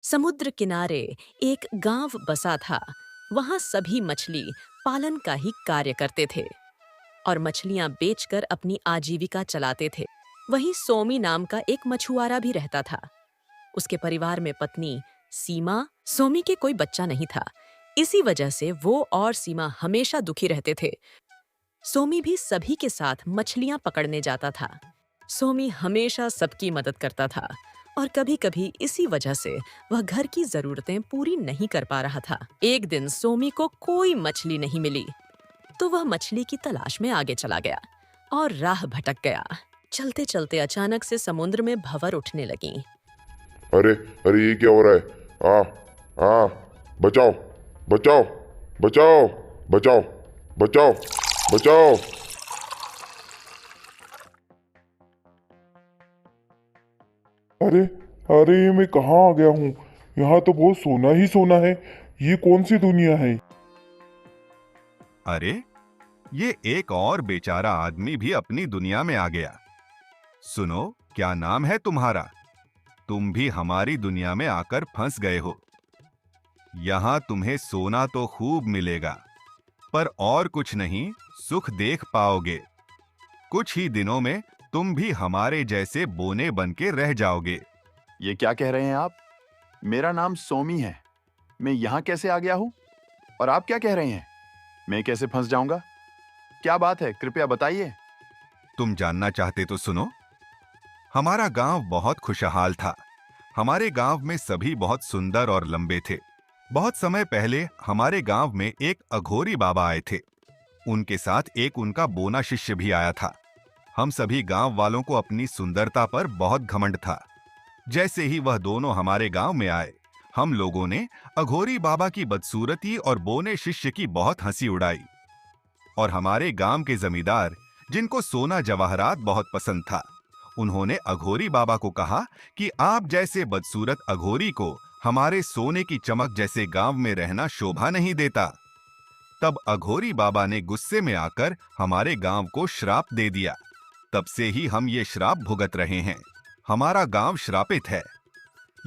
समुद्र किनारे एक गांव बसा था। वहां सभी मछली पालन का ही कार्य करते थे और मछलियां बेचकर अपनी आजीविका चलाते थे। वहीं सोमी नाम का एक मछुआरा भी रहता था। उसके परिवार में पत्नी सीमा, सोमी के कोई बच्चा नहीं था। इसी वजह से वो और सीमा हमेशा दुखी रहते थे। सोमी भी सभी के साथ मछलियां पकड़ने जाता था। सोमी हमेशा सबकी मदद करता था और कभी-कभी इसी वजह से वह घर की जरूरतें पूरी नहीं कर पा रहा था। एक दिन सोमी को कोई मछली नहीं मिली, तो वह मछली की तलाश में आगे चला गया और राह भटक गया। चलते-चलते अचानक से समुद्र में भंवर उठने लगी। अरे अरे, ये क्या हो रहा है? आ आ बचाओ बचाओ बचाओ बचाओ बचाओ बचाओ। अरे अरे, ये मैं कहाँ आ गया हूँ? यहाँ तो बहुत सोना ही सोना है। ये कौन सी दुनिया है? अरे, ये एक और बेचारा आदमी भी अपनी दुनिया में आ गया। सुनो, क्या नाम है तुम्हारा? तुम भी हमारी दुनिया में आकर फंस गए हो। यहाँ तुम्हें सोना तो खूब मिलेगा, पर और कुछ नहीं सुख देख पाओगे। कुछ ही दिनों में तुम भी हमारे जैसे बोने बन के रह जाओगे। ये क्या कह रहे हैं आप? मेरा नाम सोमी है। मैं यहाँ कैसे आ गया हूँ? और आप क्या कह रहे हैं? मैं कैसे फंस जाऊंगा? क्या बात है, कृपया बताइए। तुम जानना चाहते तो सुनो। हमारा गांव बहुत खुशहाल था। हमारे गांव में सभी बहुत सुंदर और लंबे थे। बहुत समय पहले हमारे गांव में एक अघोरी बाबा आए थे। उनके साथ एक उनका बोना शिष्य भी आया था। हम सभी गांव वालों को अपनी सुंदरता पर बहुत घमंड था। जैसे ही वह दोनों हमारे गांव में आए, हम लोगों ने अघोरी बाबा की बदसूरती और बोने शिष्य की बहुत हंसी उड़ाई। और हमारे गांव के जमींदार, जिनको सोना जवाहरात बहुत पसंद था, उन्होंने अघोरी बाबा को कहा कि आप जैसे बदसूरत अघोरी को हमारे सोने की चमक जैसे गांव में रहना शोभा नहीं देता। तब अघोरी बाबा ने गुस्से में आकर हमारे गांव को श्राप दे दिया। तब से ही हम ये श्राप भुगत रहे हैं। हमारा गांव श्रापित है।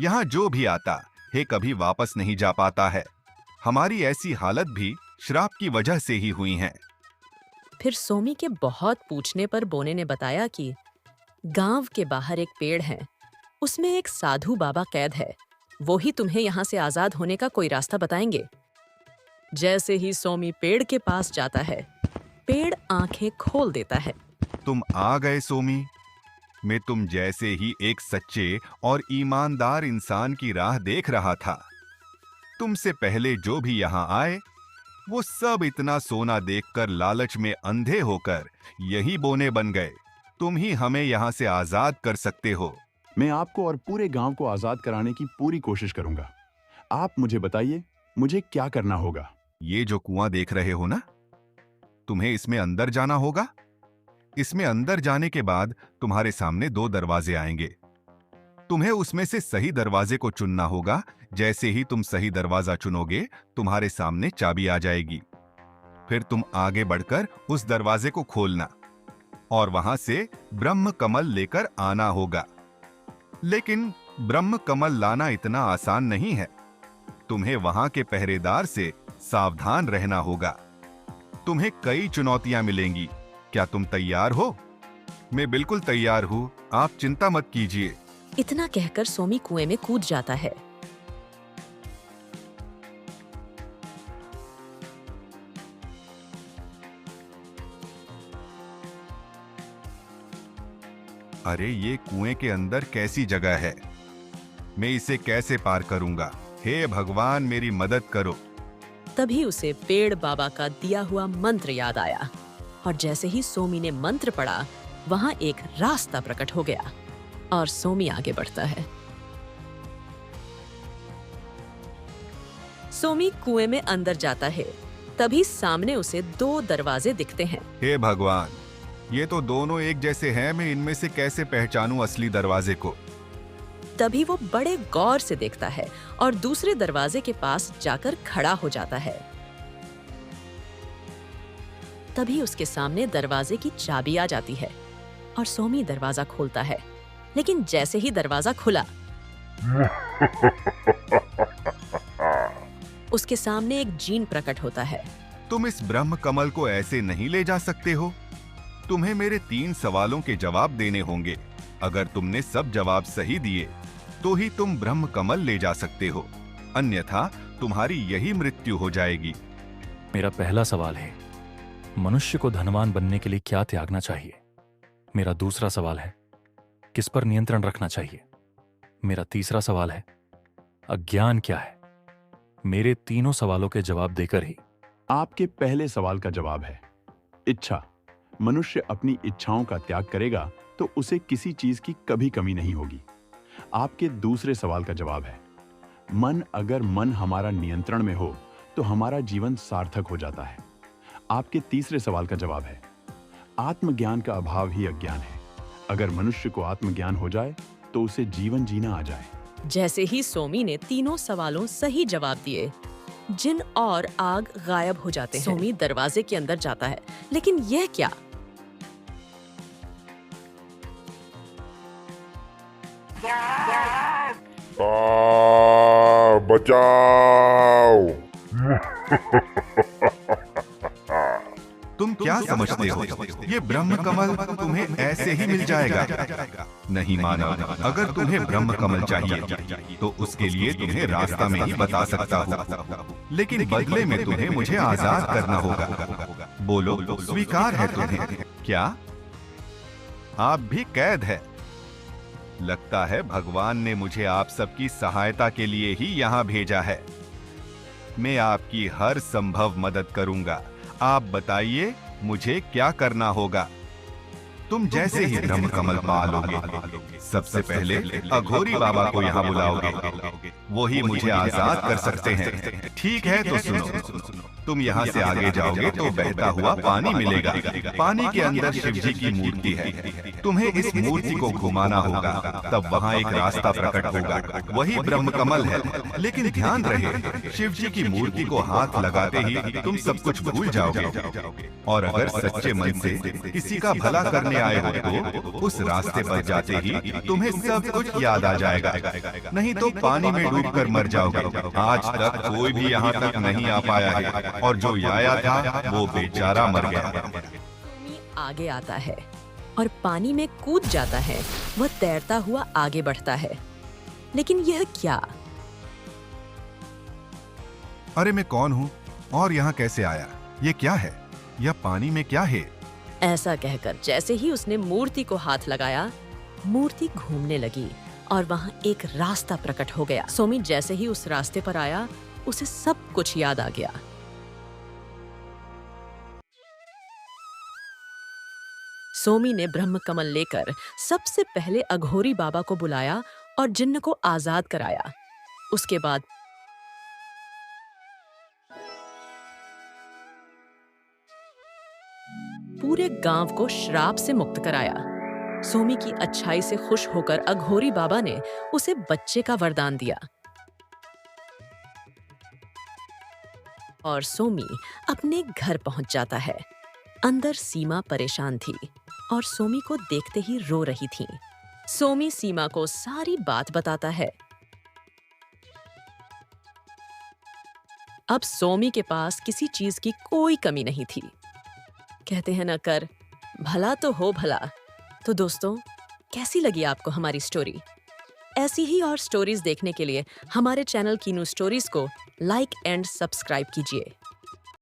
यहाँ जो भी आता है कभी वापस नहीं जा पाता है। हमारी ऐसी हालत भी श्राप की वजह से ही हुई है। फिर सोमी के बहुत पूछने पर बोने ने बताया कि गांव के बाहर एक पेड़ है, उसमें एक साधु बाबा कैद है। वो ही तुम्हें यहाँ से आजाद होने का कोई रास्ता बताएंगे। जैसे ही सोमी पेड़ के पास जाता है, पेड़ आंखें खोल देता है। तुम आ गए सोमी। मैं तुम जैसे ही एक सच्चे और ईमानदार इंसान की राह देख रहा था। तुमसे पहले जो भी यहाँ आए, वो सब इतना सोना देखकर लालच में अंधे होकर यही बोने बन गए। तुम ही हमें यहाँ से आजाद कर सकते हो। मैं आपको और पूरे गांव को आजाद कराने की पूरी कोशिश करूंगा। आप मुझे बताइए, मुझे क्या करना होगा? ये जो कुआं देख रहे हो ना, तुम्हें इसमें अंदर जाना होगा। इसमें अंदर जाने के बाद तुम्हारे सामने 2 दरवाजे आएंगे। तुम्हें उसमें से सही दरवाजे को चुनना होगा। जैसे ही तुम सही दरवाजा चुनोगे, तुम्हारे सामने चाबी आ जाएगी। फिर तुम आगे बढ़कर उस दरवाजे को खोलना और वहां से ब्रह्म कमल लेकर आना होगा। लेकिन ब्रह्म कमल लाना इतना आसान नहीं है। तुम्हें वहां के पहरेदार से सावधान रहना होगा। तुम्हें कई चुनौतियां मिलेंगी। क्या तुम तैयार हो? मैं बिल्कुल तैयार हूं। आप चिंता मत कीजिए। इतना कहकर सोमी कुएं में कूद जाता है। अरे, ये कुएं के अंदर कैसी जगह है? मैं इसे कैसे पार करूंगा? हे भगवान, मेरी मदद करो। तभी उसे पेड़ बाबा का दिया हुआ मंत्र याद आया और जैसे ही सोमी ने मंत्र पढ़ा, वहां एक रास्ता प्रकट हो गया और सोमी आगे बढ़ता है। सोमी कुएं में अंदर जाता है। तभी सामने उसे 2 दरवाजे दिखते हैं। हे भगवान, ये तो दोनों एक जैसे हैं। मैं इनमें से कैसे पहचानूं असली दरवाजे को? तभी वो बड़े गौर से देखता है और दूसरे दरवाजे के पास जाकर खड़ा हो जाता है। तभी उसके सामने दरवाजे की चाबी आ जाती है और सोमी दरवाजा खोलता है। लेकिन जैसे ही दरवाजा खुला, उसके सामने एक जीन प्रकट होता है। तुम इस ब्रह्म कमल को ऐसे नहीं ले जा सकते हो। तुम्हें मेरे 3 सवालों के जवाब देने होंगे। अगर तुमने सब जवाब सही दिए तो ही तुम ब्रह्म कमल ले जा सकते हो, अन्यथा तुम्हारी यही मृत्यु हो जाएगी। मेरा पहला सवाल है, मनुष्य को धनवान बनने के लिए क्या त्यागना चाहिए? मेरा दूसरा सवाल है, किस पर नियंत्रण रखना चाहिए? मेरा तीसरा सवाल है, अज्ञान क्या है? मेरे तीनों सवालों के जवाब देकर ही आपके पहले सवाल का जवाब है इच्छा। मनुष्य अपनी इच्छाओं का त्याग करेगा तो उसे किसी चीज की कभी कमी नहीं होगी। आपके दूसरे सवाल का जवाब है मन। अगर मन हमारा नियंत्रण में हो तो हमारा जीवन सार्थक हो जाता है। आपके तीसरे सवाल का जवाब है आत्मज्ञान का अभाव ही अज्ञान है। अगर मनुष्य को आत्मज्ञान हो जाए तो उसे जीवन जीना आ जाए। जैसे ही सोमी ने तीनों सवालों सही जवाब दिए, जिन और आग गायब हो जाते हैं। सोमी दरवाजे के अंदर जाता है, लेकिन यह क्या? बचाओ। तुम क्या समझते हो? ये ब्रह्म कमल तुम्हें ऐसे ही मिल जाएगा? नहीं मानव, अगर तुम्हें ब्रह्म कमल चाहिए तो उसके लिए तुम्हें रास्ता में ही बता सकता हूँ, लेकिन बदले में तुम्हें मुझे आजाद करना होगा। बोलो, स्वीकार है तुम्हें? क्या आप भी कैद है? लगता है भगवान ने मुझे आप सबकी सहायता के लिए ही यहाँ भेजा है। मैं आपकी हर संभव मदद करूंगा। आप बताइए मुझे क्या करना होगा? तुम जैसे ही ब्रह्म कमल पालोगे, सबसे पहले अघोरी बाबा को यहाँ बुलाओगे। वो ही मुझे आजाद कर सकते हैं। ठीक है तो सुनो, तुम यहाँ से आगे जाओगे तो बहता हुआ पानी मिलेगा। पानी के अंदर शिव जी की मूर्ति है। तुम्हें इस मूर्ति को घुमाना होगा, तब वहाँ एक रास्ता प्रकट होगा। वही ब्रह्म कमल है। लेकिन ध्यान रहे, शिव जी की मूर्ति को हाथ लगाते ही तुम सब कुछ भूल जाओगे। और अगर सच्चे मन से किसी का भला करने आए हो तो उस रास्ते पर जाते ही तुम्हें सब कुछ याद आ जाएगा। नहीं तो पानी में डूबकर मर जाओगे। आज तक कोई भी यहाँ तक नहीं आ पाया है, और जो आया था वो बेचारा मर गया। सोमी आगे आता है और पानी में कूद जाता है। वह तैरता हुआ आगे बढ़ता है, लेकिन यह क्या? अरे मैं कौन हूँ और यहाँ कैसे आया? ये क्या है? यह पानी में क्या है? ऐसा कहकर जैसे ही उसने मूर्ति को हाथ लगाया, मूर्ति घूमने लगी और वहां एक रास्ता प्रकट हो गया। सोमी जैसे ही उस रास्ते पर आया, उसे सब कुछ याद आ गया। सोमी ने ब्रह्म कमल लेकर सबसे पहले अघोरी बाबा को बुलाया और जिन्न को आजाद कराया। उसके बाद पूरे गांव को श्राप से मुक्त कराया। सोमी की अच्छाई से खुश होकर अघोरी बाबा ने उसे बच्चे का वरदान दिया और सोमी अपने घर पहुंच जाता है। अंदर सीमा परेशान थी और सोमी को देखते ही रो रही थी। सोमी सीमा को सारी बात बताता है। अब सोमी के पास किसी चीज की कोई कमी नहीं थी। कहते हैं न कर भला तो हो भला। तो दोस्तों, कैसी लगी आपको हमारी स्टोरी? ऐसी ही और स्टोरीज देखने के लिए हमारे चैनल कीनू स्टोरीज को लाइक एंड सब्सक्राइब कीजिए।